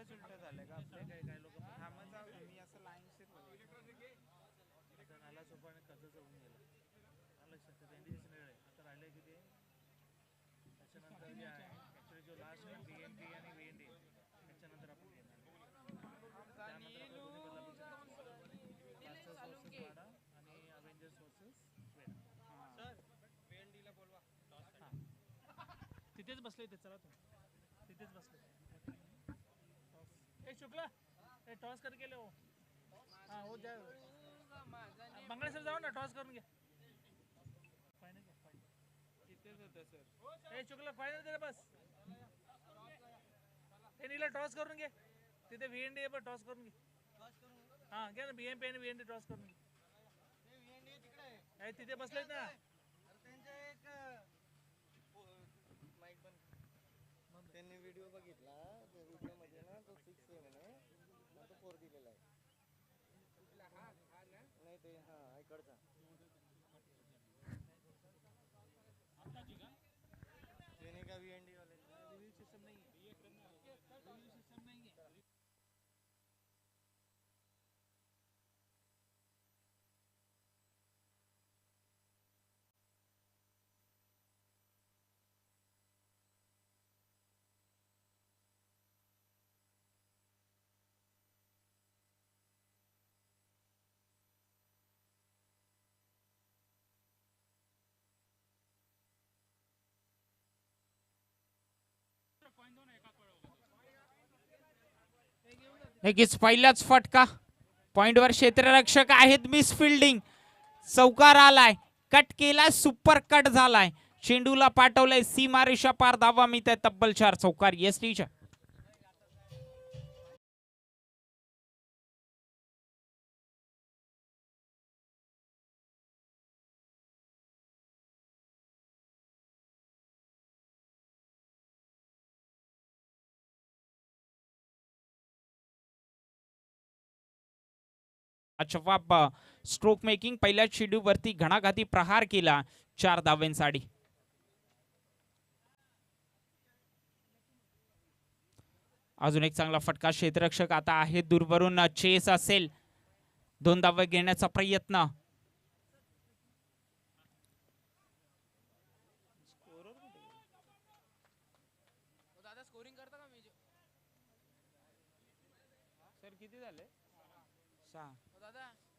सगळेच उलट झाले का आपले काही काही लोक थांबायचा मी असं लाईनशीर आता नाला सोपा आणि कर्जाचं होऊन गेलं लक्षात त्यांची वेळ आहे आता राहिले किती त्याच्यानंतर जे आहे ॲक्च्युली जो लास्ट आहे BNP आणि VND त्याच्यानंतर आपण घेणार त्यानंतर आपण दोन्ही बदला मास्टर्स वर्सेस वाडा आणि अवेंजर्स वर्सेस वेडा सर VND ला बोलवा हां तिथेच बसले ते चला तुम्ही तिथेच बसले ए शुक्ला ए टॉस कर गेले हो हां हो जा मंगळे सर जाऊ ना टॉस करून घ्या फायनल तिथेच होतं सर ए शुक्ला फायनल दे बस ए नीला टॉस करून घे तिथे VND पण टॉस करून घे हां घ्या ना BNP आणि VND टॉस करून घे तिथे बसलेत ना त्यांनी व्हिडिओ बघितला त्या व्हिडिओ मध्ये ना तो 6 आहे म्हणे तो 4 दिलेला आहे नाही ते हा इकडचा त्याने का VND वाले रिव्ह्यू सिस्टम नाही आहे रिव्ह्यू सिस्टम नाही आहे नक्कीच पहिलाच फटका पॉइंटवर क्षेत्ररक्षक आहेत मिस फिल्डिंग चौकार आलाय कट केला सुपर कट झालाय चेंडूला पाठवलंय सीमारेषा पार धावा मिळत आहे तब्बल 4 चौकार येस टीचर जवाब स्ट्रोक मेकिंग पहिल्या चेंडूवरती घणाघाती प्रहार केला 4 धावांसाठी अजून एक चांगला फटका क्षेत्ररक्षक आता आहे दूरवरून चेस असेल 2 धावा घेण्याचा प्रयत्न सर किती झाले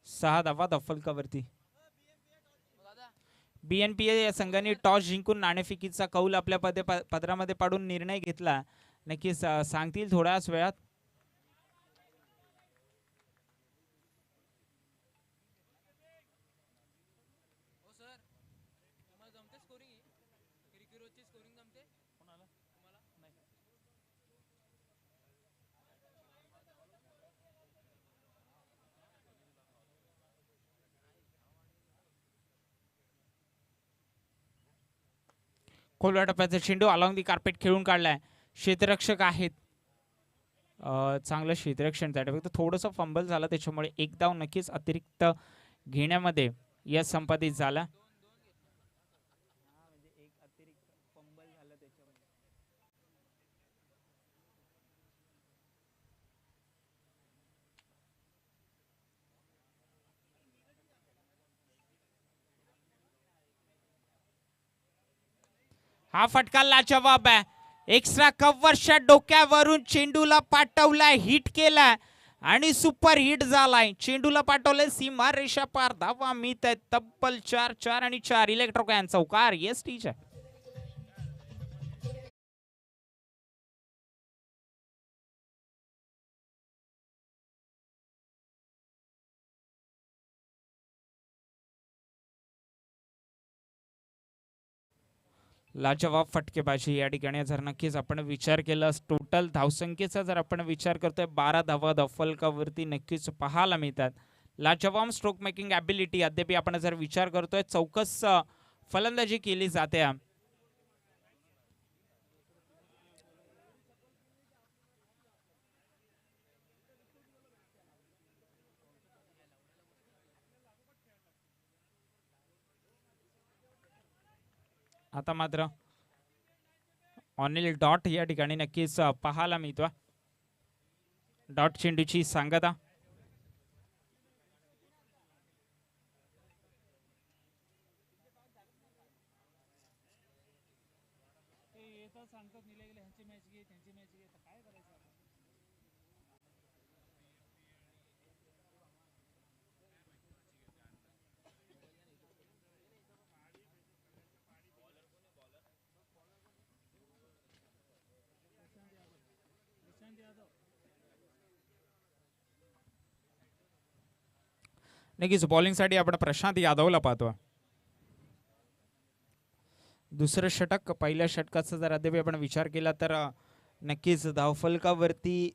6 धावा दफलकावरती BNP या संघाने टॉस जिंकून नाणेफेकीचा कौल आपल्या पदरामध्ये पाडून निर्णय घेतला नक्कीच सांगतील थोड्याच वेळात खोलवा टप्प्याचा चेंडू अलॉंग दी कार्पेट खेळून काढलाय क्षेत्ररक्षक आहेत चांगलं क्षेत्ररक्षण त्यासाठी फक्त थोडंसं फंबल झालं त्याच्यामुळे एक धाव नक्कीच अतिरिक्त घेण्यामध्ये यश संपादित झाला हा फटका लाजवाब आहे एक्स्ट्रा कव्हरच्या डोक्यावरून चेंडूला पाठवलाय हिट केलाय आणि सुपर हिट झालाय चेंडूला पाठवलंय सीमा रेषा पार धावा मिळत आहेत तब्बल 4 आणि 4 इलेक्ट्रोकॅन चौकार येस टीचर लाजवाब फटकेबाजी या ठिकाणी जर नक्कीच आपण विचार केला टोटल धावसंख्येचा जर आपण विचार करतोय 12 धावा दफलकावरती नक्कीच पाहायला मिळतात लाजवाब स्ट्रोक मेकिंग ॲबिलिटी अद्याप आपण जर विचार करतोय चौकस फलंदाजी केली जाते आता मात्र ऑनिल डॉट या ठिकाणी नक्कीच पाहायला मिळतो डॉट चेंडूची सांगता. नक्कीच बॉलिंगसाठी आपण प्रशांत यादवला पाहतो. दुसरं षटक, पहिल्या षटकाचा जर अद्याप आपण विचार केला तर नक्कीच धावफलकावरती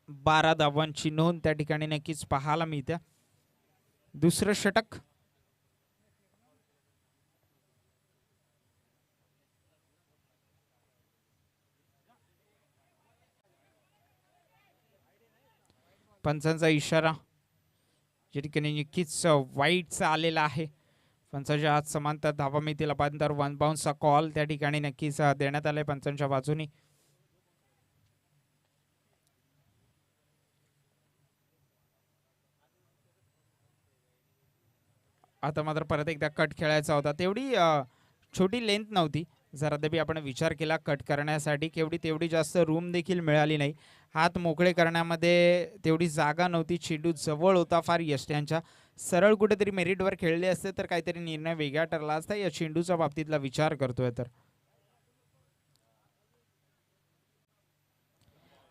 12 धावांची नोंद त्या ठिकाणी नक्कीच पाहायला मिळते. दुसरं षटक पंचांचा इशारा ज्या ठिकाणी नक्कीच वाईटचा आलेला आहे. पंचांच्या हात समांतर धावा मिळतील. अपांतर वन बाउन्सचा कॉल त्या ठिकाणी नक्कीच देण्यात आलाय पंचांच्या बाजूनी. आता मात्र परत एकदा कट खेळायचा होता. तेवढी छोटी लेंथ नव्हती. जर अद्याप आपण विचार केला कट करण्यासाठी तेवढी जास्त रूम देखील मिळाली नाही. हात मोकळे करण्यामध्ये तेवढी जागा नव्हती. चेंडू जवळ होता फार यष्ट्यांच्या. सरळ कुठेतरी मेरिटवर खेळले असते तर काहीतरी निर्णय वेगळा ठरला असता. या चेंडूच्या बाबतीतला विचार करतोय तर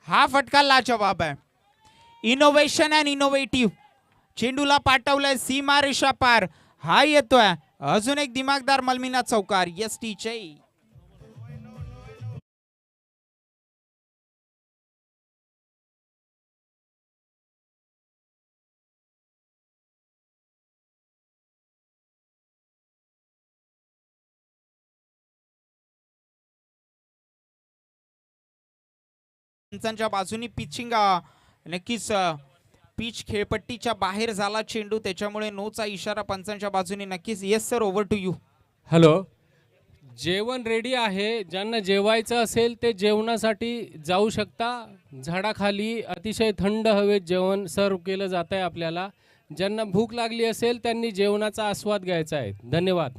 हा फटका लाजवाब आहे. इनोव्हेशन अँड इनोव्हेटिव्ह चेंडूला पाठवलाय सीमा रेषा पार. हा येतोय अजून एक दिमागदार मलमिना चौकार. एस टी चे पंचांच्या बाजूनी पिचिंग नक्कीच पिच खेळपट्टीच्या बाहेर झाला चेंडू, त्याच्यामुळे नोचा इशारा पंचांच्या बाजूने. नक्कीच yes sir, over to you. Hello, जेवण रेडी आहे. ज्यांना जेवायचं असेल ते जेवणासाठी जाऊ शकता. झाडाखाली अतिशय थंड हवेत जेवण सर्व केलं जात आहे आपल्याला. ज्यांना भूक लागली असेल त्यांनी जेवणाचा आस्वाद घ्यायचा आहे. धन्यवाद.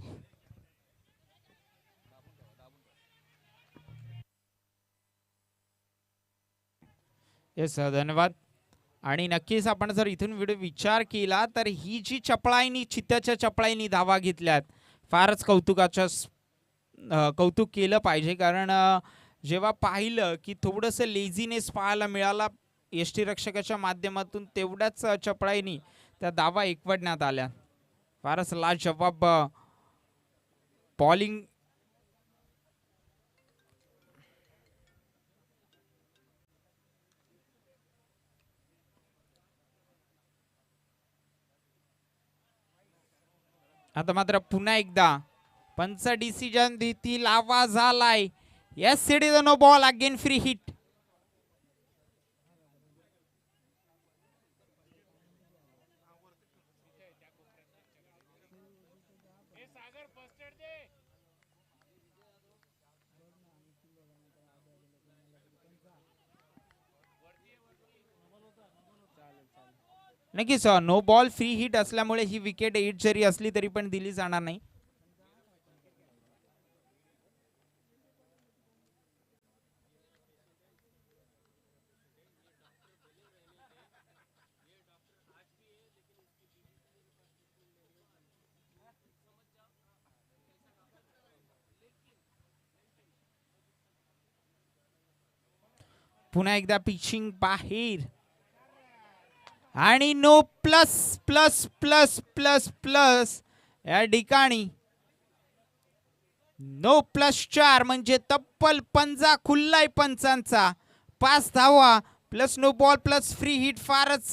येस धन्यवाद. आणि नक्कीच आपण जर इथून व्हिडिओ विचार केला तर ही जी चपळाईनी चित्त्याच्या चपळाईनी धावा घेतल्यात फारच कौतुक केलं पाहिजे. कारण जेव्हा पाहिलं की थोडंसं लेझीनेस पाहायला मिळाला यष्टीरक्षकाच्या माध्यमातून, तेवढ्याच चपळाईनी त्या धावा एकवटण्यात आल्या. फारच लाजवाब बॉलिंग. आता मात्र पुन्हा एकदा पंच डिसिजन देतील. आवाज आलाय. Yes, it is no ball, again free hit. नक्कीच नो बॉल फ्री हिट असल्यामुळे ही विकेट 8 जरी असली तरी पण दिली जाणार नाही. पुन्हा एकदा पिचिंग बाहेर आणि no plus plus plus plus plus या ठिकाणी नो प्लस 4 म्हणजे तब्बल पंजा खुल्लाय पंचांचा. 5 धावा plus no ball plus free hit. फारच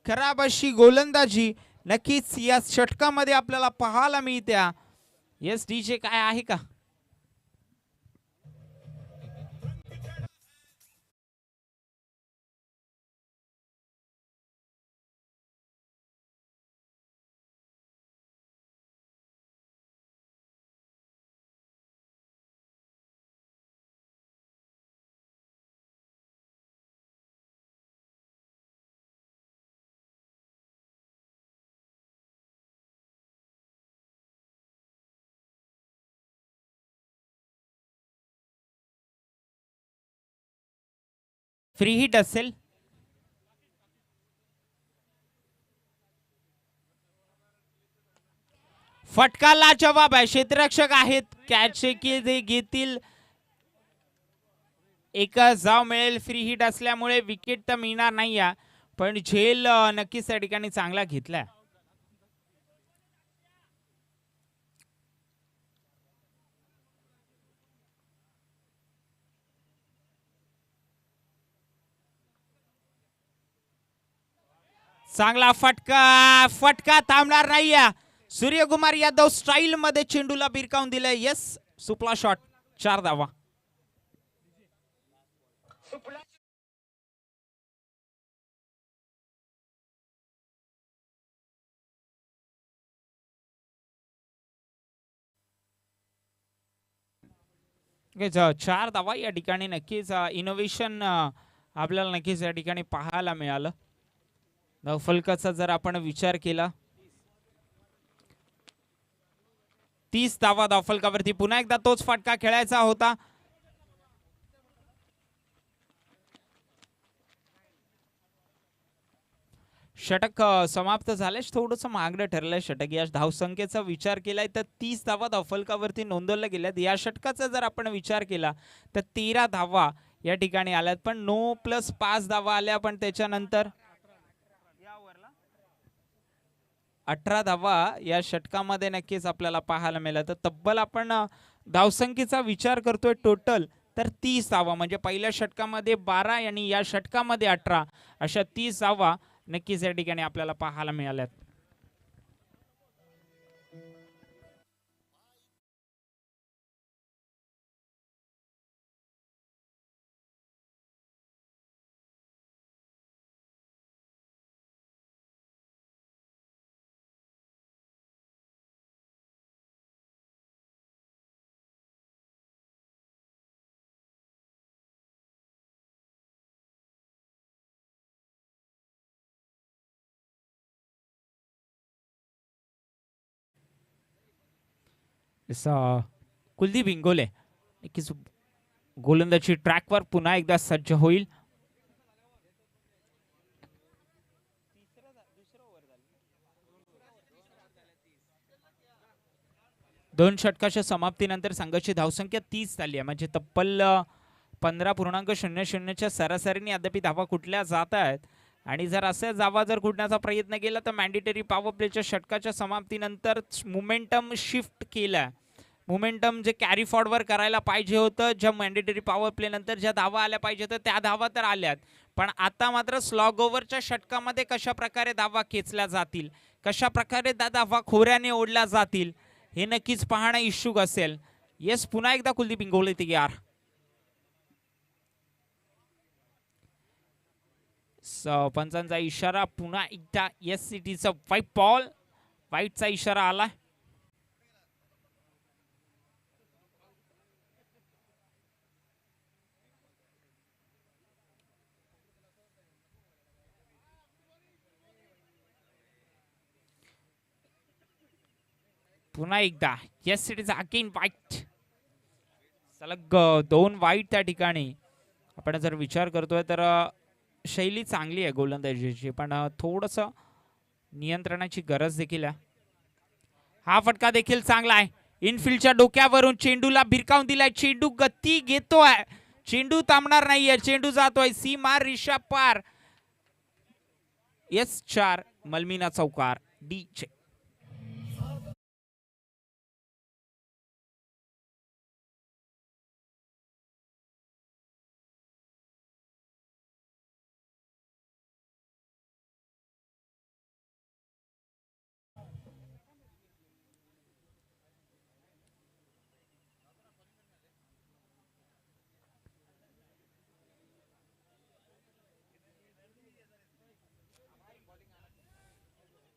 खराब अशी गोलंदाजी नक्कीच या षटकामध्ये आपल्याला पाहायला मिळत्या. येस डीजे, काय आहे का? फ्री हिट असेल. फटकाला जवाब आहे. क्षेत्ररक्षक आहेत कॅच की घेतील. एक जाव मिळेल. फ्री हिट असल्यामुळे विकेट तर मिळणार नाही, पण झेल नक्कीच त्या ठिकाणी चांगला घेतलाय. चांगला फटका. फटका थांबणार नाही. सूर्यकुमार यादव स्टाईल मध्ये चेंडूला भिरकावून दिलंय. Yes, सुपला shot. 4 धावा. ओके, 4 धावा या ठिकाणी नक्कीच इनोव्हेशन आपल्याला नक्कीच या ठिकाणी पाहायला मिळालं. धावफलकाचा जर आपण विचार केला, 30 धावा धावफलकावरती. पुन्हा एकदा तोच फटका खेळायचा होता. षटक समाप्त झाले. थोडस महागडं ठरलंय षटक. या धावसंख्येचा विचार केलाय तर 30 धावा धावफलकावरती नोंदवल्या गेल्यात. या षटकाचा जर आपण विचार केला तर 13 धावा या ठिकाणी आल्यात, पण 9 + 5 धावा आल्या. पण त्याच्यानंतर 18 धावा या षटकामध्ये नक्कीच आपल्याला पाहायला मिळालं. तर तब्बल आपण धावसंख्येचा विचार करतोय टोटल तर 30 धावा, म्हणजे पहिल्या षटकामध्ये 12 आणि या षटकामध्ये 18, अशा 30 धावा नक्कीच या ठिकाणी आपल्याला पाहायला मिळाल्यात. कुलदीप इंगोले नक्कीच गोलंदाजी ट्रॅकवर पुन्हा एकदा सज्ज होईल. दोन षटकाच्या समाप्तीनंतर संघाची धावसंख्या 30 झाली आहे, म्हणजे तब्बल 15.00च्या सरासरीने अद्याप धावा कुठल्या जात आहेत. आणि जर असे जावा जर कुठण्याचा प्रयत्न केला तर मॅन्डेटरी पॉवर प्लेच्या षटकाच्या समाप्तीनंतर मोमेंटम शिफ्ट केला. मोमेंटम जे कॅरी फॉरवर्ड करायला पाहिजे होतं, ज्या मॅन्डेटरी पॉवर प्ले नंतर ज्या धावा आल्या पाहिजे होत्या त्या धावा तर आल्यात, पण आता मात्र स्लॉग ओव्हरच्या षटकामध्ये कशा प्रकारे धावा खेचल्या जातील, कशा प्रकारे धावा खोऱ्याने ओढल्या जातील, हे नक्कीच पाहणं इच्छुक असेल. येस, पुन्हा एकदा कुलदीप इंगोले तयार. पंचांचा इशारा पुन्हा एकदा. Yes, it is a white ball. व्हाईटचा इशारा आला. पुन्हा एकदा. Yes, it is again white. सलग 2 व्हाईट त्या ठिकाणी. आपण जर विचार करतोय तर शैली चांगली आहे गोलंदाजीची, पण थोडस नियंत्रणाची गरज देखील आहे. हा फटका देखील चांगला आहे. इनफिल्डच्या डोक्यावरून चेंडूला भिरकावून दिलाय. चेंडू गती घेतोय, चेंडू थांबणार नाहीये, चेंडू जातोय सीमा रिषा पार. येस, 4. मलमीना चौकार. D.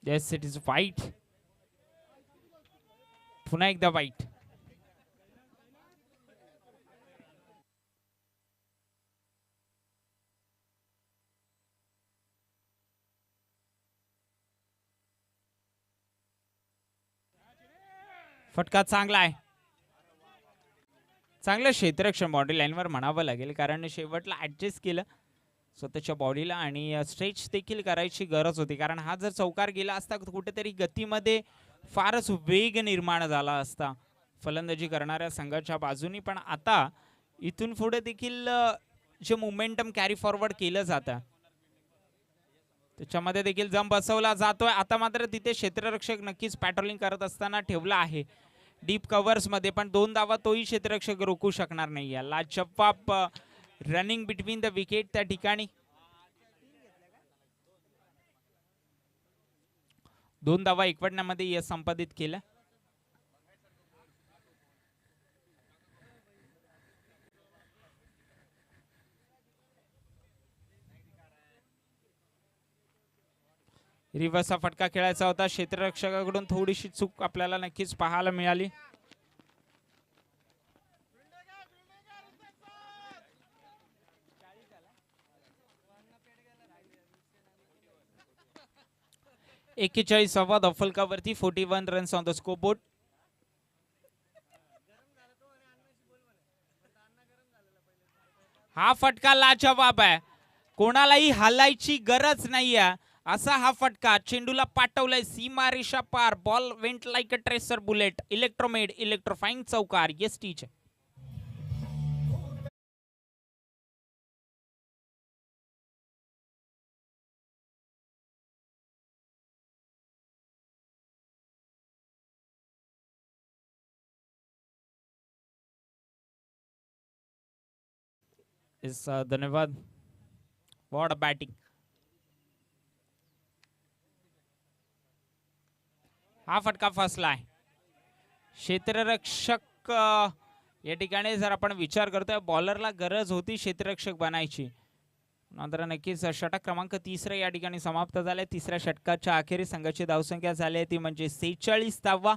Yes, it is white. पुन्हा एकदा white. फटका चांगला आहे. चांगलं क्षेत्ररक्षण बॉडी लाईनवर म्हणावं लागेल, कारण शेवटला ऍडजस्ट केलं स्वतःच्या बॉडीला आणि स्ट्रेच देखील करायची गरज होती, कारण हा जर चौकार गेला असता कुठेतरी गतीमध्ये फारच वेग निर्माण झाला असता फलंदाजी करणाऱ्या संघाच्या बाजूनी. पण आता इथून पुढे देखील जे मोमेंटम कॅरी फॉरवर्ड केलं जातं त्याच्यामध्ये देखील जम बसवला जातोय. आता मात्र तिथे क्षेत्ररक्षक नक्कीच पॅट्रोलिंग करत असताना ठेवला आहे डीप कव्हर्स मध्ये, पण 2 धावा तोही क्षेत्ररक्षक रोखू शकणार नाही. लाजवाब रनिंग बिटवीन द विकेट त्या ठिकाणी 2 धावा एकवटण्यामध्ये यश संपादित केलं. रिव्हर्सचा फटका खेळायचा होता, क्षेत्ररक्षकाकडून थोडीशी चूक आपल्याला नक्कीच पाहायला मिळाली. एकेचाळीसावा फलकावरती 41 रन्स ऑन द स्कोरबोर्ड. हा फटका लाजवाब आहे, कोणालाही हलायची गरज नाहीये असा हा फटका चेंडूला पाठवलाय सीमा रेषा पार. Ball went like a tracer bullet. इलेक्ट्रोमेड इलेक्ट्रोफाईंग चौकार एसटीचे. धन्यवाद. What batting. हा फटका फसलाय. क्षेत्ररक्षक या ठिकाणी जर आपण विचार करतोय बॉलरला गरज होती क्षेत्ररक्षक बनायची, नंतर नक्कीच षटक क्रमांक 3 या ठिकाणी समाप्त झाले. तिसऱ्या षटकाच्या अखेरी संघाची धावसंख्या झाली ती म्हणजे 46 धावा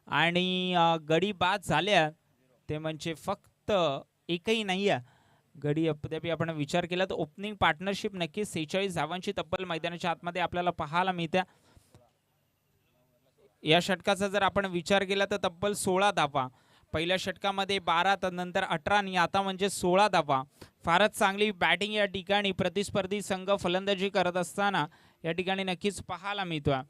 आणि गडी बाद झाल्या ते म्हणजे फक्त एकही नाही आहे. गडी अद्याप आपण विचार केला तर ओपनिंग पार्टनरशिप नक्कीच 46 धावांची तब्बल मैदानाच्या आतमध्ये आपल्याला पाहायला मिळते. या षटकाचा जर आपण विचार केला तर तब्बल 16 धावा, पहिल्या षटकामध्ये 12 तर नंतर 18 आणि आता म्हणजे 16 धावा. फारच चांगली बॅटिंग या ठिकाणी प्रतिस्पर्धी संघ फलंदाजी करत असताना या ठिकाणी नक्कीच पाहायला मिळतोय.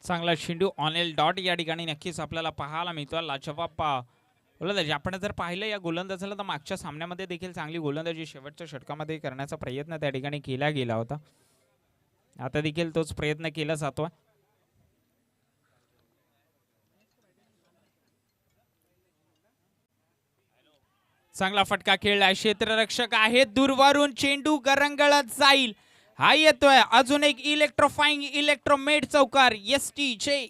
चांगला चेंडू ऑन एल डॉट या ठिकाणी नक्कीच आपल्याला पाहायला मिळतो. लाजवाब गोलंदाजी आपण जर पाहिलं या गोलंदाजाला तर मागच्या सामन्यामध्ये देखील चांगली गोलंदाजी शेवटच्या षटकामध्ये करण्याचा प्रयत्न त्या ठिकाणी केला गेला होता. आता देखील तोच प्रयत्न केला जातोय. चांगला फटका खेळलाय, क्षेत्ररक्षक आहे दूरवरून, चेंडू गरंगळत जाईल. हा येतोय अजून एक इलेक्ट्रोफाईंग इलेक्ट्रोमेड चौकार एसटी चे.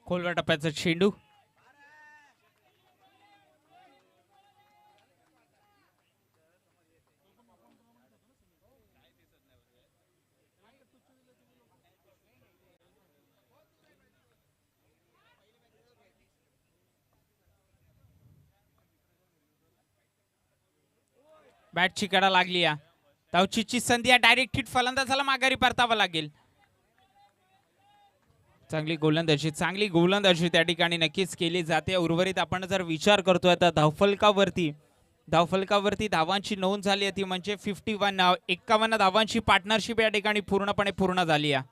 खोलवर टप्प्याचा चेंडू. बॅटची कडा लागली या धावचीची संधी आहे. डायरेक्ट हिट फलंदाजाला माघारी परतावा लागेल. चांगली गोलंदाजी त्या ठिकाणी नक्कीच केली जाते. उर्वरित आपण जर विचार करतोय तर धावफलकावरती धावफलकावरती धावांची नोंद झाली आहे ती म्हणजे 51 धावांची पार्टनरशिप या ठिकाणी पूर्णपणे पूर्ण झाली आहे.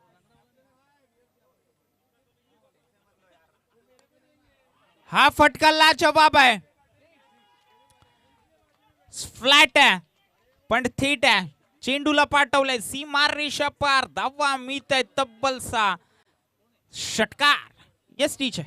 हा फटका लाजवाब आहे, फ्लॅट आहे पण थेट आहे. चेंडूला पाठवलंय सीमा रेषा पार, धावा मिळत आहे तब्बल 6. षटकार. Yes teacher.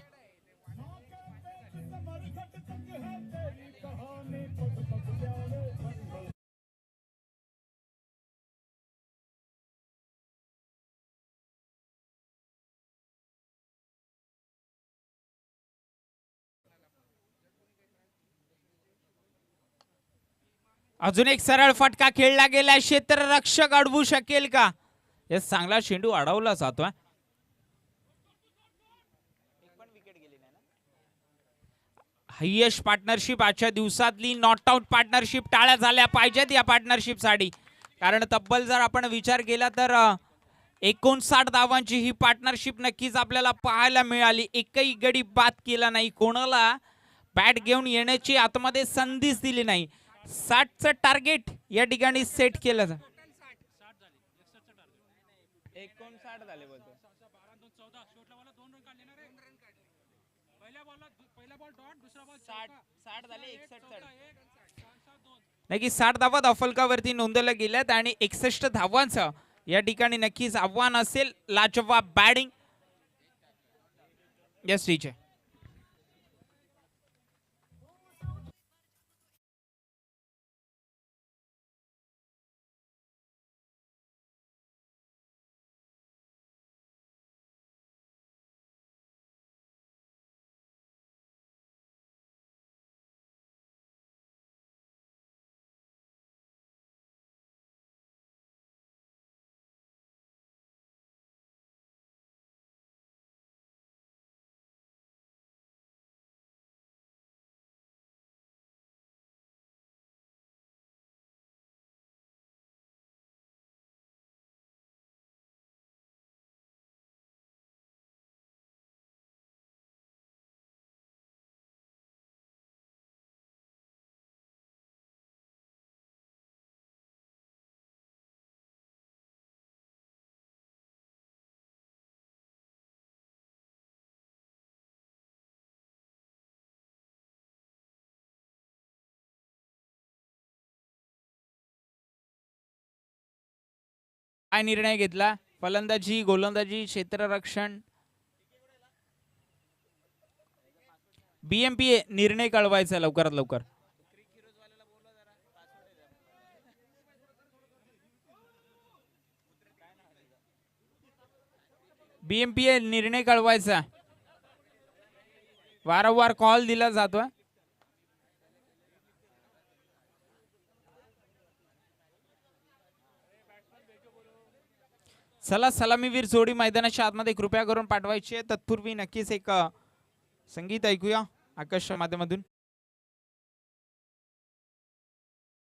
अजून एक सरळ फटका खेळला गेला, क्षेत्ररक्षक अडवू शकेल का? हे चांगला चेंडू अडवला जातोय. हायेस्ट पार्टनरशिप आजच्या दिवसातली नॉट आउट पार्टनरशिप टाळ्या झाल्या पाहिजेत या पार्टनरशिप साठी, कारण तब्बल जर आपण विचार केला तर 59 धावांची ही पार्टनरशिप नक्कीच आपल्याला पाहायला मिळाली. एकही गडी बाद केला नाही, कोणाला बॅट घेऊन येण्याची आतमध्ये संधीच दिली नाही. 60चं टार्गेट या ठिकाणी सेट केलं. 59 झाले बोलतो. नक्की 60 धावा धावफलकावरती नोंदवल्या गेल्यात आणि 61 धावांचं या ठिकाणी नक्कीच आव्हान असेल. लाजवाब बॅटिंग. Yes teacher. काय निर्णय घेतला? फलंदाजी, गोलंदाजी, क्षेत्ररक्षण? बीएमपीए निर्णय कळवायचा लवकरात लवकर. बीएमपीए निर्णय कळवायचा. वारंवार कॉल दिला जातोय. चला सलामीवीर जोडी मैदानाच्या आतमध्ये कृपया करून पाठवायची आहे. तत्पूर्वी नक्कीच एक संगीत ऐकूया आकाशच्या माध्यमातून.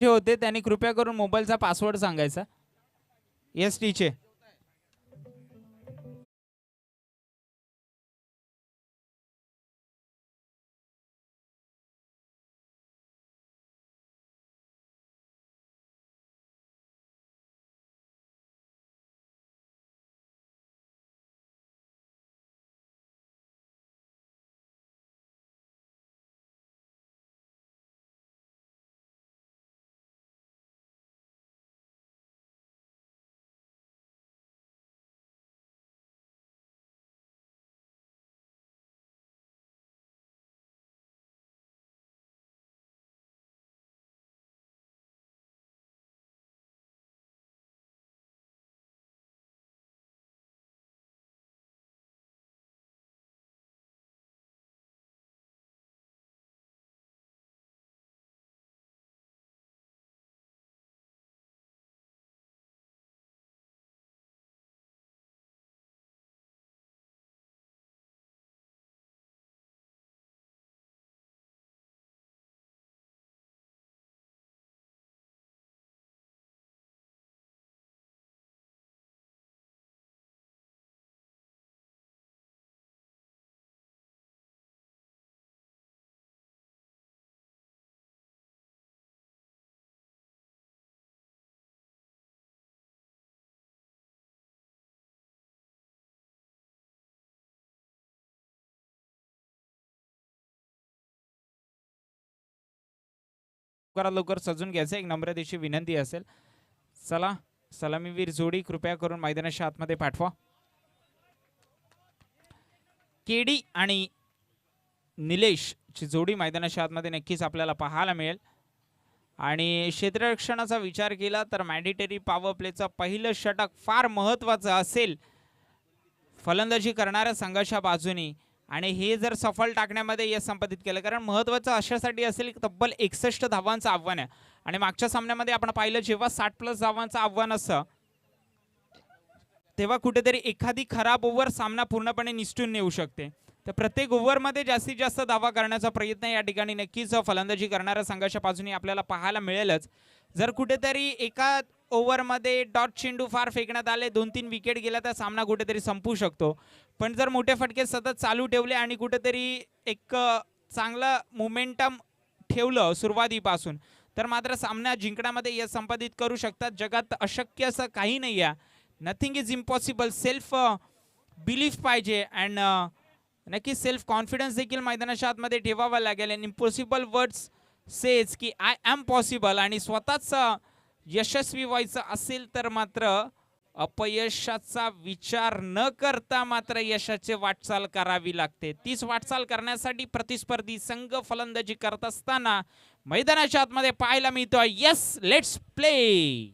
जे होते त्यांनी कृपया करून मोबाईलचा पासवर्ड सांगायचा. येस टीचे. लवकरात लवकर सजून घ्यायचं एक नम्रतेची विनंती असेल. चला सलामीवीर जोडी कृपया करून मैदानाच्या आतमध्ये पाठवा. केडी आणि निलेश ची जोडी मैदानाच्या आतमध्ये नक्कीच आपल्याला पाहायला मिळेल. आणि क्षेत्ररक्षणाचा विचार केला तर मॅन्डेटरी पॉवर प्लेचं पहिलं षटक फार महत्त्वाचं असेल फलंदाजी करणाऱ्या संघाच्या बाजूने. आणि हे जर सफल टाकण्यामध्ये यश संपादित केलं, कारण महत्त्वाचं अशासाठी असेल की तब्बल 61 धावांचं आव्हान आहे. आणि मागच्या सामन्यामध्ये आपण पाहिलं जेव्हा 60+ धावांचं आव्हान असतं तेव्हा कुठेतरी एखादी खराब ओव्हर सामना पूर्णपणे निसटून नेऊ शकते. तर प्रत्येक ओव्हरमध्ये जास्तीत जास्त धावा करण्याचा प्रयत्न या ठिकाणी नक्कीच फलंदाजी करणाऱ्या संघाच्या बाजूने आपल्याला पाहायला मिळेलच. जर कुठेतरी एका ओव्हरमध्ये डॉट चेंडू फार फेकण्यात आले, 2-3 विकेट गेला तर सामना कुठेतरी संपू शकतो. पण जर मोठे फटके सतत चालू ठेवले आणि कुठेतरी एक चांगलं मोमेंटम ठेवलं सुरुवातीपासून तर मात्र सामना जिंकण्यामध्ये यश संपादित करू शकतात. जगात अशक्य असं काही नाही आहे. Nothing is impossible. Self belief पाहिजे अँड नक्की सेल्फ कॉन्फिडन्स देखील मैदानाच्या आतमध्ये ठेवावा लागेल. अँड इम्पॉसिबल वर्ड्स सेज की आय एम पॉसिबल. आणि स्वतःच यशस्वी व्हायचं असेल तर मात्र अपयशाचा विचार न करता मात्र यशाचे वाटचाल करावी लागते. तीच वाटचाल करण्यासाठी प्रतिस्पर्धी संघ फलंदाजी करत असताना मैदानाच्या आतमध्ये पाहायला मिळतोय. Yes, let's play.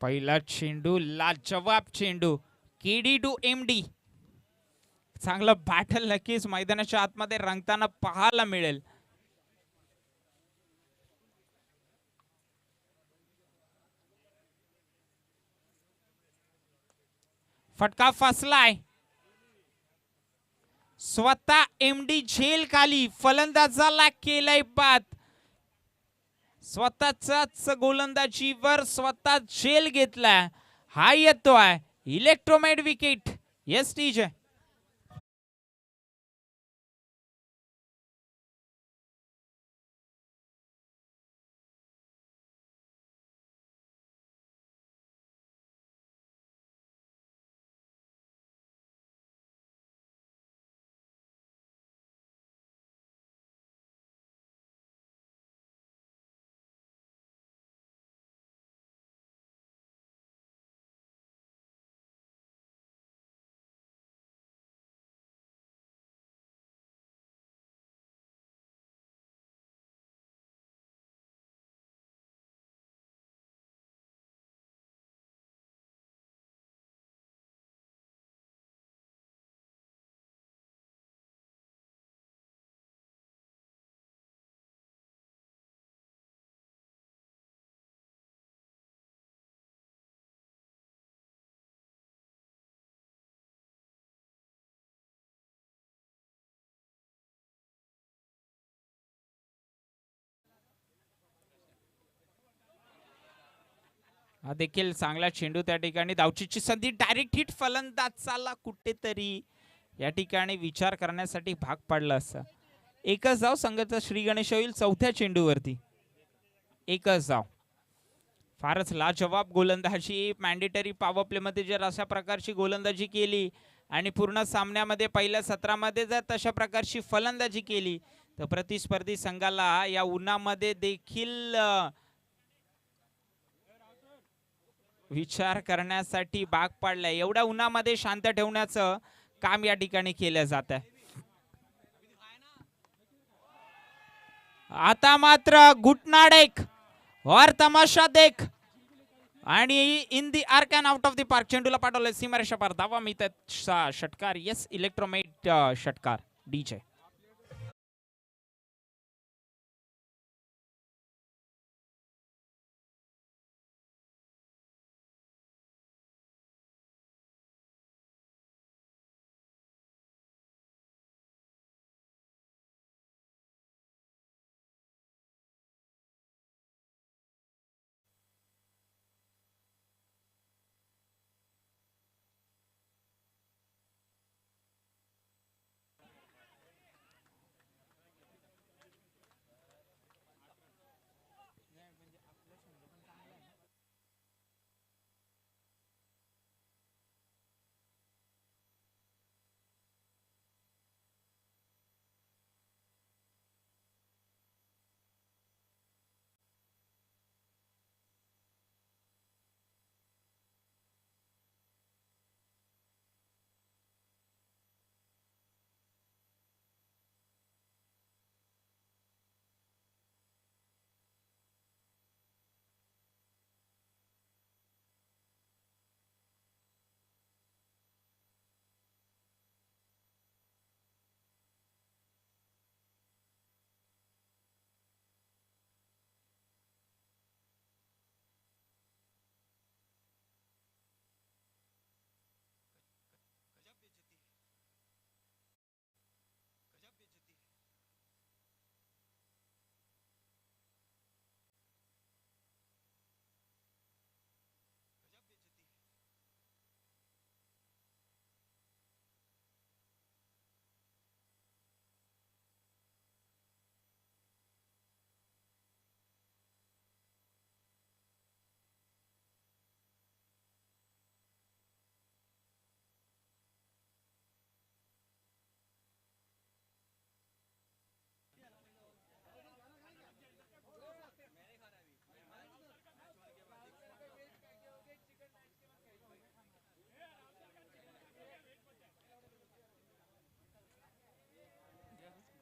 पहिला चेंडू, लाजवाब चेंडू. KD to MD. चांगलं बॅटल नक्कीच मैदानाच्या आतमध्ये रंगताना पाहायला मिळेल. फटका फसलाय. स्वतः एमडी झेल खाली, फलंदाजाला केलाय बाद. स्वतःचाच गोलंदाजीवर स्वतः झेल घेतला. हा येतोय इलेक्ट्रोमेट विकेट. Yes TJ. हा देखील चांगला चेंडू त्या ठिकाणी. धावचीची संधी, डायरेक्ट हिट. फलंदाजाला कुठेतरी या ठिकाणी विचार करण्यासाठी भाग पडला असता. एकच धाव संघाचा श्री गणेश होईल चौथ्या चेंडूवरती. एकच धाव. फारच लाजवाब गोलंदाजी. मॅन्डेटरी पॉवर प्ले मध्ये जर अशा प्रकारची गोलंदाजी केली आणि पूर्ण सामन्यामध्ये पहिल्या सत्रामध्ये जर तशा प्रकारची फलंदाजी केली तर प्रतिस्पर्धी संघाला या उन्हामध्ये देखील विचार करण्यासाठी भाग पडलाय. एवढ्या उन्हामध्ये शांत ठेवण्याचं काम या ठिकाणी केलं जात आहे. आता मात्र घुटना देख और तमाशा देख. आणि in the arc and out of the park चेंडूला पाठवलंय सीमारेषा पार. धावा मिळतात. षटकार. येस, इलेक्ट्रोमेट षटकार. डीजे.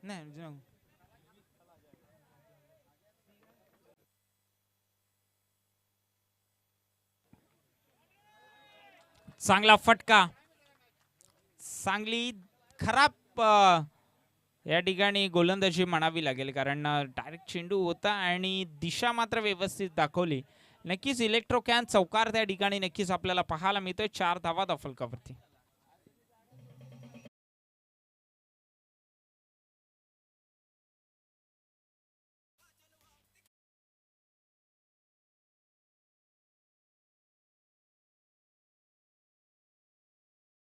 नाही no. चांगला फटका, चांगली खराब या ठिकाणी गोलंदाजी म्हणावी लागेल, कारण डायरेक्ट चेंडू होता आणि दिशा मात्र व्यवस्थित दाखवली. नक्कीच इलेक्ट्रो कॅन चौकार त्या ठिकाणी नक्कीच आपल्याला पाहायला मिळतोय. 4 धावा फलकावरती.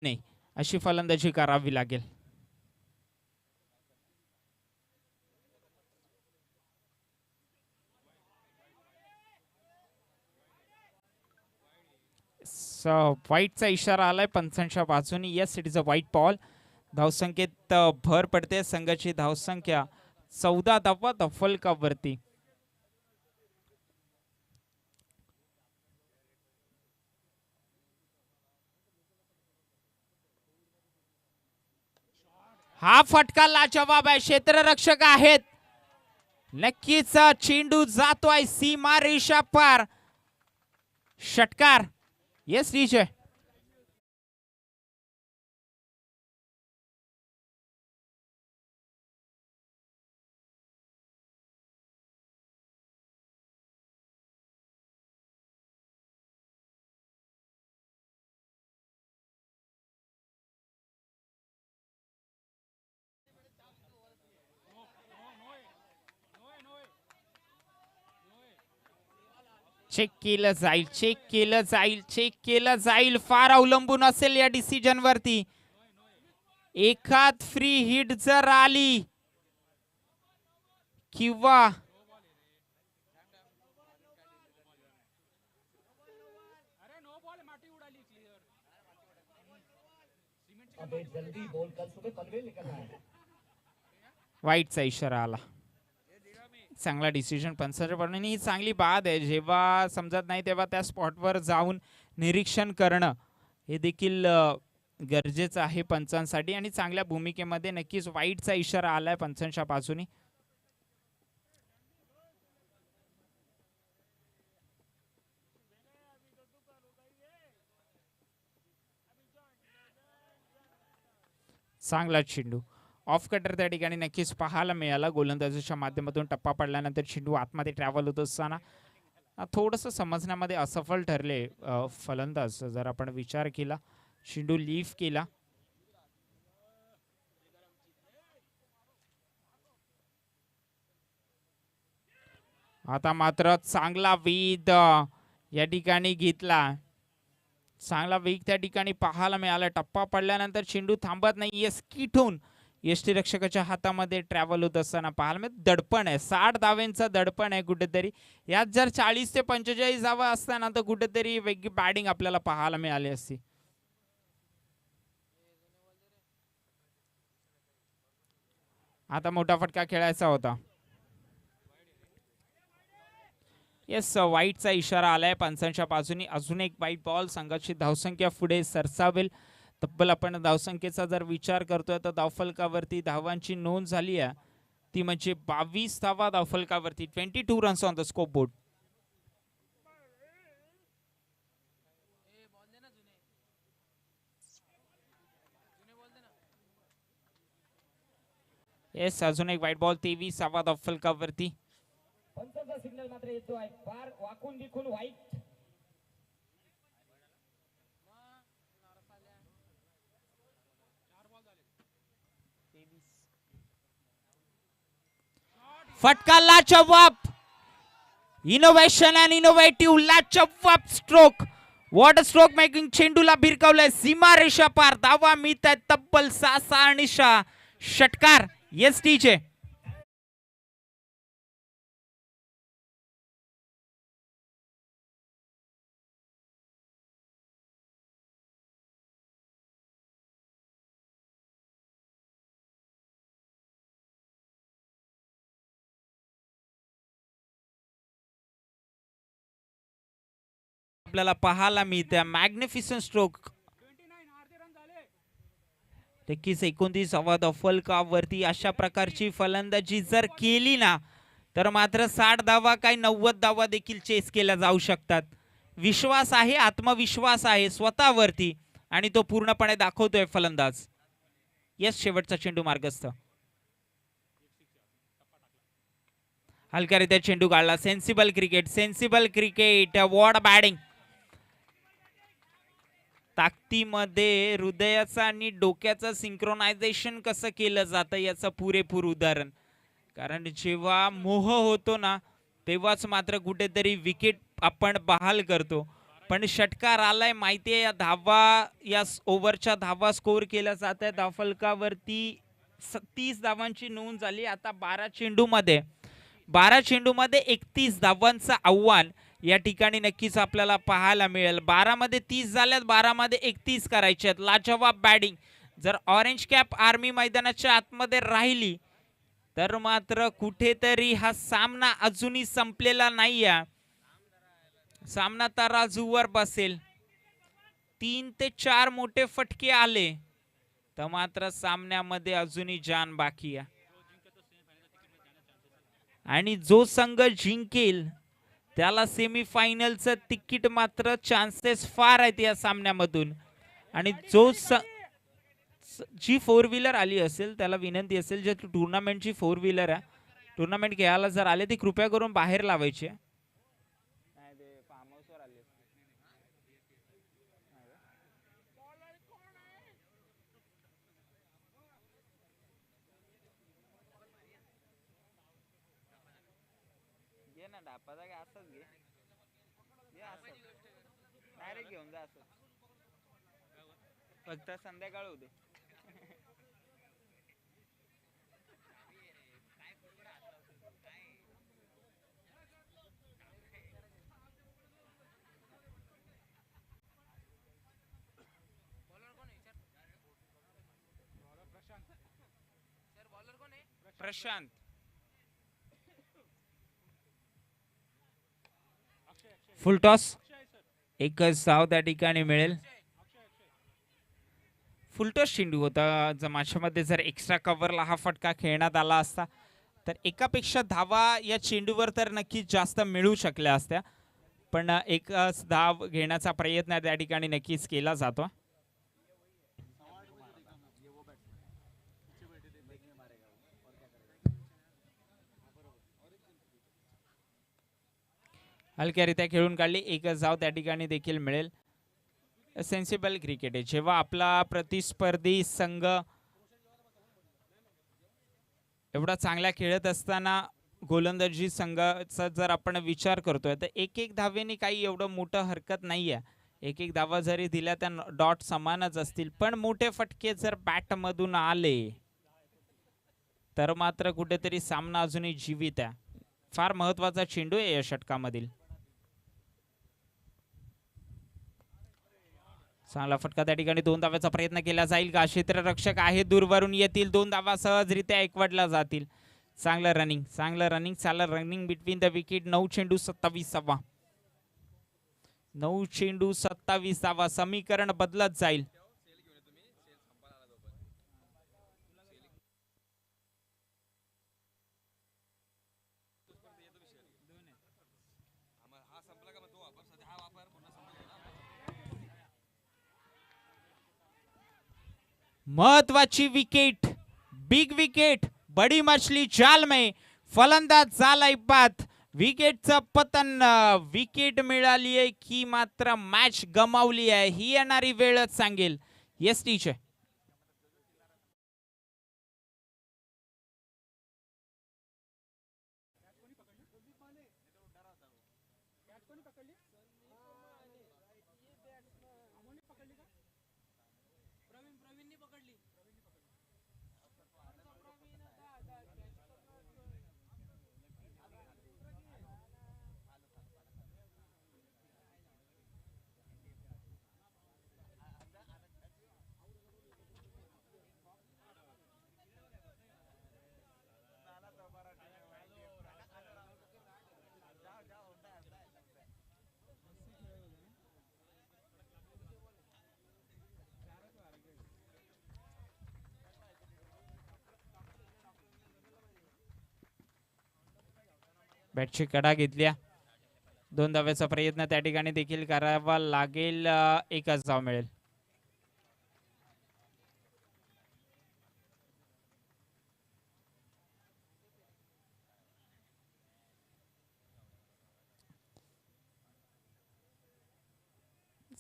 नाही अशी फलंदाजी करावी लागेल. व्हाईटचा इशारा आलाय पंचांच्या बाजूने. Yes it is a white ball. धावसंख्येत भर पडते. संघाची धावसंख्या 14 धावा फलकावरती. हा फटका लाजवाब आहे. क्षेत्ररक्षक आहेत. नक्कीच चेंडू जातोय सीमा रेषा पार. षटकार. Yes DJ. चेक केलं जाईल, चेक केलं जाईल, चेक केलं जाईल. फार अवलंबून असेल या डिसिजन वरती. एखाद फ्री हिट जर आली किंवा वाईटचा इशारा आला. चांगला डिसिजन पंचांच्या बाजूने. ही चांगली बात आहे. जेव्हा समजत नाही तेव्हा त्या स्पॉटवर जाऊन निरीक्षण करणं हे देखील गरजेचं आहे पंचांसाठी. आणि चांगल्या भूमिकेमध्ये नक्कीच वाईटचा इशारा आलाय पंचांच्या बाजूने. चांगला चेंडू ऑफ कटर त्या ठिकाणी नक्कीच पाहायला मिळाला. गोलंदाजीच्या माध्यमातून टप्पा पडल्यानंतर चेंडू आतमध्ये ट्रॅव्हल होत असताना थोडंसं समजण्यामध्ये असफल ठरले फलंदाज. जर आपण विचार केला, चेंडू लीफ केला. आता मात्र चांगला वेध या ठिकाणी घेतला. चांगला वेग त्या ठिकाणी पाहायला मिळाला. टप्पा पडल्यानंतर चेंडू थांबत नाही. स्किट होऊन यष्टीरक्षकाच्या हातामध्ये ट्रॅव्हल होत असताना पाहायला मिळत. दडपण आहे. 60 धावेंचा दडपण आहे कुठेतरी. यात जर 40 ते 45 धावा असताना तर कुठेतरी वेगळी बॅटिंग आपल्याला पाहायला मिळाली असती. आता मोठा फटका खेळायचा होता. येस वाईटचा इशारा आलाय पंचांच्या बाजूने. अजून एक वाईट बॉल. संघाची धावसंख्या पुढे सरसावेल. तब्बल आपण धावसंख्येचा जर विचार करतोय तर धावफलकावरती धावांची नोंद झाली आहे ती म्हणजे 22 धावा धावफलकावरती. 22 runs on the score board. Yes अजून एक वाईट बॉल. 23 धावा धावफलकावरती. पंचाचा सिग्नल मात्र येतो आहे. फार वाकून बिकून वाईट. फटका लाजवाब. इनोव्हेशन अँड इनोव्हेटिव्ह लाजवाब स्ट्रोक. What stroke making. चेंडूला भिरकावलंय सीमा रेषा पार. धावा मिळत आहेत तब्बल 6 आणि 6. षटकार. Yes DJ. आपल्याला पाहायला मिळते मॅग्निफिसंट स्ट्रोक. नक्कीच 29वा फलकावरती अशा प्रकारची फलंदाजी जर केली ना तर मात्र 60 धावा काय 90 धावा देखील चेस केल्या जाऊ शकतात. विश्वास आहे, आत्मविश्वास आहे स्वतःवरती आणि तो पूर्णपणे दाखवतोय फलंदाज. यस, शेवटचा चेंडू मार्गस्थ. हलक्यारित्या चेंडू काढला. Sensible cricket, sensible cricket. What batting. ताकदीमध्ये हृदयाचं आणि डोक्याचं सिंक्रोनायझेशन कसं केलं जातं याचं पुरेपूर उदाहरण. कारण जेव्हा मोह होतो ना तेव्हाच मात्र कुठेतरी विकेट आपण बहाल करतो. पण षटकार आलाय माहितीये, या धावा, या ओव्हरच्या धावा स्कोर केल्या जात आहेत. धावफलकावरती 30 धावांची नोंद झाली. आता 12 चेंडूमध्ये 31 धावांचं आव्हान या ठिकाणी नक्कीच आपल्याला पाहायला मिळेल. 12 मध्ये 30 झाल्यात, 12 मध्ये 31 करायचे आहेत. लाजवाब बॅटिंग. जर ऑरेंज कॅप आर्मी मैदानाच्या आतमध्ये राहिली तर मात्र कुठेतरी हा सामना अजूनही संपलेला नाहीये. सामना तराजूवर बसेल. 3 ते 4 मोठे फटके आले तर मात्र सामन्यामध्ये अजूनही जान बाकी आहे. आणि जो संघ जिंकेल त्याला सेमीफायनलचं तिकीट मात्र चान्सेस फार आहेत या सामन्यामधून. आणि जो जी 4 व्हीलर आली असेल त्याला विनंती असेल, जे टुर्नामेंटची 4 व्हीलर आहे, टुर्नामेंट खेळायला जर आले ती कृपया करून बाहेर लावायची. फक्त संध्याकाळ होते. प्रशांत. Full toss. एकच धाव त्या ठिकाणी मिळेल. फुलटॉस चेंडू होता. जर माझ्यामध्ये जर एक्स्ट्रा कव्हरला हा फटका खेळण्यात आला असता तर एकापेक्षा धावा या चेंडूवर तर नक्कीच जास्त मिळू शकल्या असत्या. पण एकच धाव घेण्याचा प्रयत्न त्या ठिकाणी नक्कीच केला जातो. हलक्यारित्या खेळून काढली. एकच धाव त्या ठिकाणी देखील मिळेल. सेन्सिबल क्रिकेट आहे. जेव्हा आपला प्रतिस्पर्धी संघ एवढा चांगला खेळत असताना गोलंदाजी संघाचा जर आपण विचार करतोय तर एक धावेने काही एवढं मोठं हरकत नाहीये. एक धावा जरी दिल्या त्या डॉट समानच असतील. पण मोठे फटके जर बॅट मधून आले तर मात्र कुठेतरी सामना अजूनही जीवित आहे. फार महत्वाचा चेंडू आहे या षटकामधील. चांगला फटका त्या ठिकाणी. 2 धाव्याचा प्रयत्न केला जाईल का? क्षेत्ररक्षक आहे, दूरवरून येतील. 2 धावा सहजरित्या एकवटल्या जातील. चांगलं रनिंग, चांगलं रनिंग, चांगलं रनिंग बिटवीन द विकेट. 9 चेंडू 27 धावा. 9 चेंडू 27 धावा. समीकरण बदलत जाईल. महत्वाची विकेट, बिग विकेट, बडी मछली जाल में. फलंदाज झालाय बाद. विकेटचं पतन. विकेट मिळाली आहे की मात्र मॅच गमावली आहे ही येणारी वेळच सांगेल. Yes teacher. बॅटची कडा घेतल्या. 2 धाव्याचा प्रयत्न त्या ठिकाणी देखील करावा लागेल. एकच धाव मिळेल.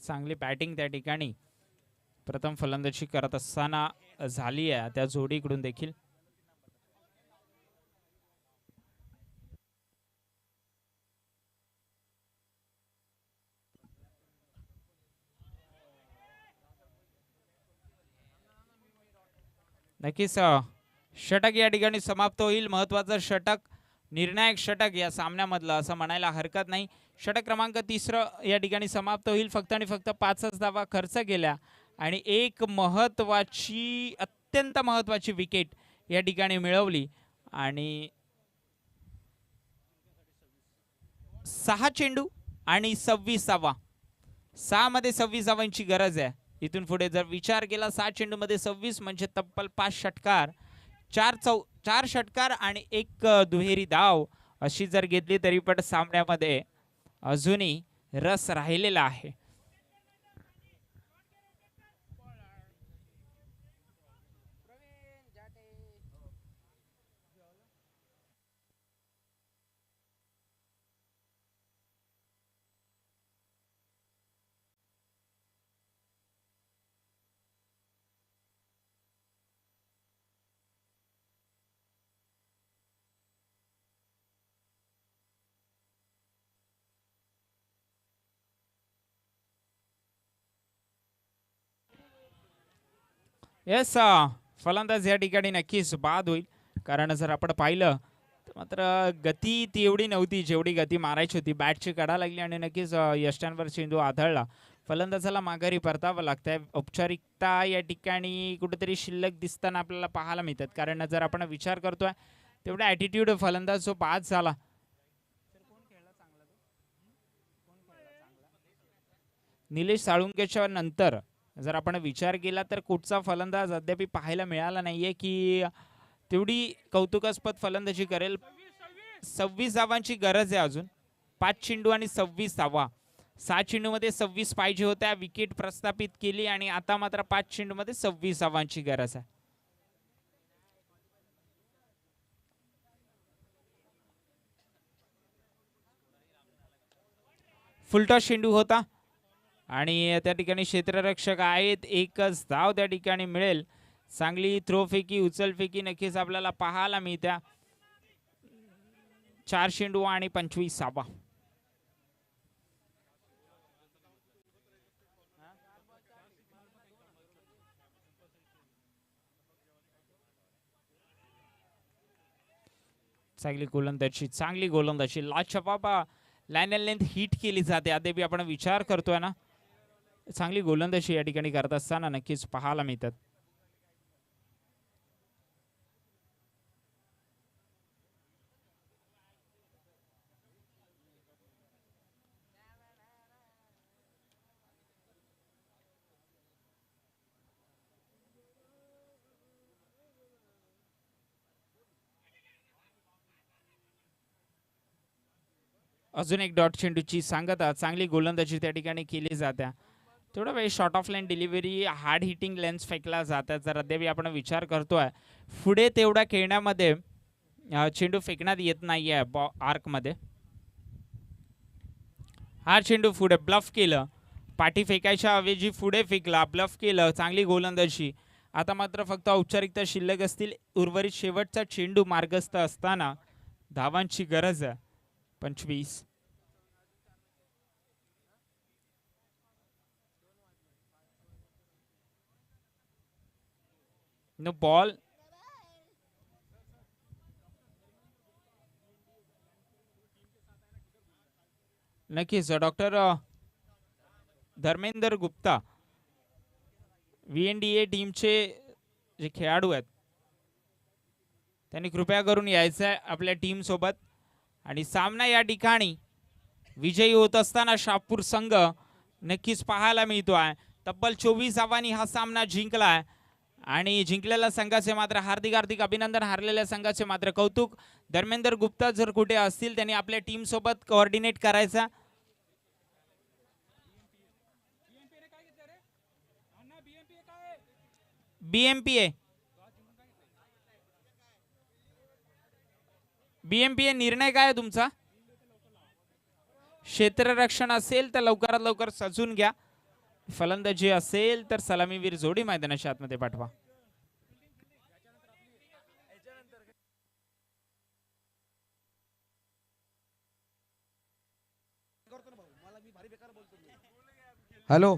चांगली बॅटिंग त्या ठिकाणी प्रथम फलंदाजी करत असताना झाली आहे त्या जोडीकडून देखील. नक्कीच षटक या ठिकाणी समाप्त होईल. महत्वाचं षटक, निर्णायक षटक या सामन्यामधलं असं म्हणायला हरकत नाही. षटक क्रमांक 3 या ठिकाणी समाप्त होईल. फक्त आणि फक्त 5च धावा खर्च केल्या आणि एक महत्वाची, अत्यंत महत्वाची विकेट या ठिकाणी मिळवली. आणि 6 चेंडू आणि 26 धावा. 6 मध्ये 26 धावांची गरज आहे. इथून पुढे जर विचार केला 6 चेंडूमध्ये 26 म्हणजे तब्बल 5 षटकार, 4 षटकार आणि 1 दुहेरी धाव अशी जर घेतली तरी पण सामन्यामध्ये अजूनही रस राहिलेला आहे. येस, फलंदाज या ठिकाणी नक्कीच बाद होईल. कारण जर आपण पाहिलं तर मात्र गती ती एवढी नव्हती जेवढी गती मारायची होती. बॅटची कडा लागली आणि नक्कीच यष्ट्यांवर चेंडू आदळला. फलंदाजाला माघारी परतावं लागतंय. औपचारिकता या ठिकाणी कुठेतरी शिल्लक दिसताना आपल्याला पाहायला मिळतात. कारण जर आपण विचार करतोय तेवढा ॲटिट्यूड फलंदाज जो बाद झाला, निलेश साळुंकेच्या नंतर जर आपण विचार केला तर कुठचा फलंदाज अद्याप पाहायला मिळाला नाहीये की तेवढी कौतुकास्पद फलंदाजी करेल. 26 धावांची गरज आहे अजून. 5 चेंडू आणि 26 धावा. 6 चेंडूमध्ये 26 पाहिजे होत्या, विकेट प्रस्थापित केली आणि आता मात्र 5 चेंडूमध्ये 26 धावांची गरज आहे. फुलटॉस चेंडू होता आणि त्या ठिकाणी क्षेत्ररक्षक आहेत. एकच धाव त्या ठिकाणी मिळेल. चांगली थ्रोफेकी, उचलफेकी नक्कीच आपल्याला पाहायला मिळत्या. 4 चेंडू आणि 25 धावा. चांगली गोलंदाजी लाजवाब लाईन लेंथ हिट केली जाते. अद्याप आपण विचार करतोय ना, चांगली गोलंदाजी या ठिकाणी करत असताना नक्कीच पाहायला मिळतात. अजून एक डॉट चेंडूची सांगता. चांगली गोलंदाजी त्या ठिकाणी केली जाते. थोडा वेळ short of line delivery, hard hitting lengths फेकला जातात. जर अद्याप आपण विचार करतोय पुढे तेवढ्या खेळण्यामध्ये चेंडू फेकण्यात येत नाहीये आर्कमध्ये. हा चेंडू पुढे ब्लफ केलं, पाठी फेकायच्या ऐवजी पुढे फेकला, ब्लफ केलं. चांगली गोलंदाजी. आता मात्र फक्त औपचारिकता शिल्लक असतील. उर्वरित शेवटचा चेंडू मार्गस्थ असताना धावांची गरज आहे. 25. No ball. नक्कीच डॉक्टर धर्मेंद्र गुप्ता VNDA टीमचे जे खेळाडू आहेत त्यांनी कृपया करून यायचं आहे आपल्या टीम सोबत. आणि सामना या ठिकाणी विजयी होत असताना शहापूर संघ नक्कीच पाहायला मिळतो आहे. तब्बल 24 धावांनी हा सामना जिंकलाय आणि जिंकलेल्या संघाचे मात्र हार्दिक हार्दिक अभिनंदन, हारलेल्या संघाचे मात्र कौतुक. धर्मेंद्र गुप्ता जर कुठे असतील त्यांनी आपल्या टीम सोबत कोऑर्डिनेट करायचा. बीएमपीए बीएमपीए निर्णय काय आहे तुमचा? क्षेत्ररक्षण असेल तर लवकरात लवकर सजून घ्या. फलंदाजी असेल तर सलामीवीर जोडी मैदानाच्या आतमध्ये पाठवा. हॅलो